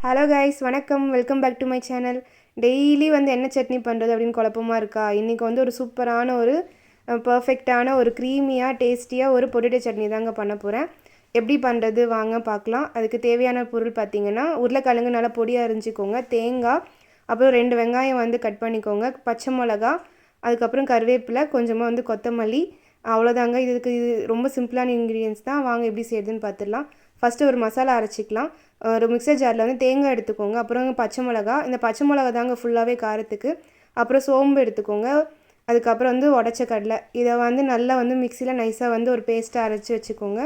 Hello guys, வணக்கம். Welcome back to my channel. Daily வந்து என்ன சட்னி பண்ணுறது அப்படின்னு குழப்பமாக இருக்கா? இன்றைக்கி வந்து ஒரு சூப்பரான ஒரு பர்ஃபெக்டான ஒரு க்ரீமியாக டேஸ்டியாக ஒரு பொட்டேட்டோ சட்னி தாங்க பண்ண போகிறேன். எப்படி பண்ணுறது வாங்க பார்க்கலாம். அதுக்கு தேவையான பொருள் பார்த்திங்கன்னா, உருளைக்கிழங்கு நல்லா பொடியாக அரிஞ்சிக்கோங்க, தேங்காய், அப்புறம் 2 வெங்காயம் வந்து கட் பண்ணிக்கோங்க, பச்சை மிளகா, அதுக்கப்புறம் கருவேப்பிலை, கொஞ்சமாக வந்து கொத்தமல்லி. அவ்வளோதாங்க. இது ரொம்ப சிம்பிளான இன்க்ரீடியன்ஸ் தான். வாங்க எப்படி செய்யுதுன்னு பார்த்துடலாம். ஃபஸ்ட்டு ஒரு மசாலா அரைச்சிக்கலாம். ஒரு மிக்சர் ஜாரில் வந்து தேங்காய் எடுத்துக்கோங்க, அப்புறம் பச்சை மிளகா. இந்த பச்சை மிளகா தாங்க ஃபுல்லாகவே காரத்துக்கு. அப்புறம் சோம்பு எடுத்துக்கோங்க, அதுக்கப்புறம் வந்து உடச்ச கடலை. இதை வந்து நல்லா வந்து மிக்சியில் நைஸாக வந்து ஒரு பேஸ்ட்டாக அரைச்சி வச்சுக்கோங்க.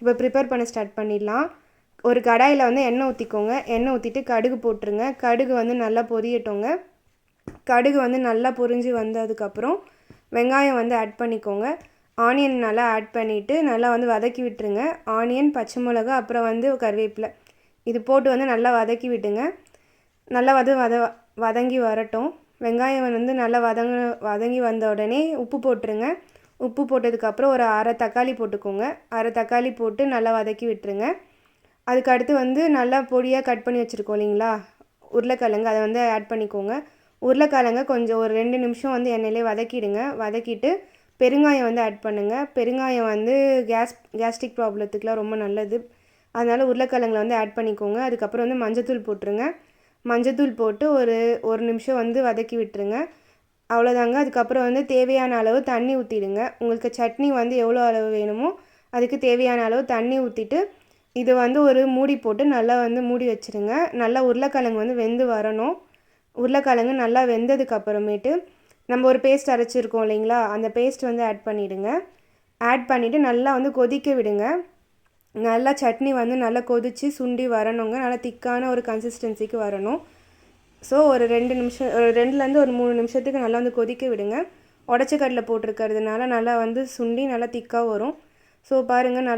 இப்போ ப்ரிப்பேர் பண்ண ஸ்டார்ட் பண்ணிடலாம். ஒரு கடாயில் வந்து எண்ணெய் ஊற்றிக்கோங்க. எண்ணெய் ஊற்றிட்டு கடுகு போட்டுருங்க. கடுகு வந்து நல்லா பொரியட்டோங்க. கடுகு வந்து நல்லா பொரிஞ்சு வந்ததுக்கப்புறம் வெங்காயம் வந்து ஆட் பண்ணிக்கோங்க. ஆனியன் நல்லா ஆட் பண்ணிவிட்டு நல்லா வந்து வதக்கி விட்டுருங்க. ஆனியன், பச்சை மிளகா, அப்புறம் வந்து கருவேப்பிலை இது போட்டு வந்து நல்லா வதக்கி விட்டுங்க. நல்லா வதங்கி வரட்டும். வெங்காயம் வந்து நல்லா வதங்கி வந்த உடனே உப்பு போட்டுருங்க. உப்பு போட்டதுக்கப்புறம் ஒரு அரை தக்காளி போட்டுக்கோங்க. அரை தக்காளி போட்டு நல்லா வதக்கி விட்டுருங்க. அதுக்கடுத்து வந்து நல்லா பொடியாக கட் பண்ணி வச்சுருக்கோம் இல்லைங்களா உருளைக்கிழங்கு, அதை வந்து ஆட் பண்ணிக்கோங்க. உருளைக்கிழங்கை கொஞ்சம் ஒரு 2 நிமிஷம் வந்து எண்ணெயிலே வதக்கிடுங்க. வதக்கிட்டு பெருங்காயம் வந்து ஆட் பண்ணுங்கள். பெருங்காயம் வந்து கேஸ்ட்ரிக் ப்ராப்ளத்துக்குலாம் ரொம்ப நல்லது. அதனால் உருளைக்கிழங்குல வந்து ஆட் பண்ணிக்கோங்க. அதுக்கப்புறம் வந்து மஞ்சத்தூள் போட்டுருங்க. மஞ்சத்தூள் போட்டு ஒரு நிமிஷம் வந்து வதக்கி விட்டுருங்க. அவ்வளோதாங்க. அதுக்கப்புறம் வந்து தேவையான அளவு தண்ணி ஊற்றிடுங்க. உங்களுக்கு சட்னி வந்து எவ்வளோ அளவு வேணுமோ அதுக்கு தேவையான அளவு தண்ணி ஊற்றிட்டு இது வந்து ஒரு மூடி போட்டு நல்லா வந்து மூடி வச்சுருங்க. நல்லா உருளைக்கிழங்கு வந்து வெந்து வரணும். உருளைக்கிழங்கு நல்லா வெந்ததுக்கப்புறமேட்டு நம்ம ஒரு பேஸ்ட் அரைச்சிருக்கோம் இல்லைங்களா, அந்த பேஸ்ட் வந்து ஆட் பண்ணிவிடுங்க. ஆட் பண்ணிவிட்டு நல்லா வந்து கொதிக்க விடுங்க. நல்லா சட்னி வந்து நல்லா கொதித்து சுண்டி வரணுங்க. நல்லா திக்கான ஒரு கன்சிஸ்டன்சிக்கு வரணும். ஸோ ஒரு 2 நிமிஷம், ஒரு 2லேருந்து ஒரு 3 நிமிஷத்துக்கு நல்லா வந்து கொதிக்க விடுங்க. உடச்ச கடலை போட்டிருக்கிறதுனால நல்லா வந்து சுண்டி நல்லா திக்காக வரும். ஸோ பாருங்கள், நல்லா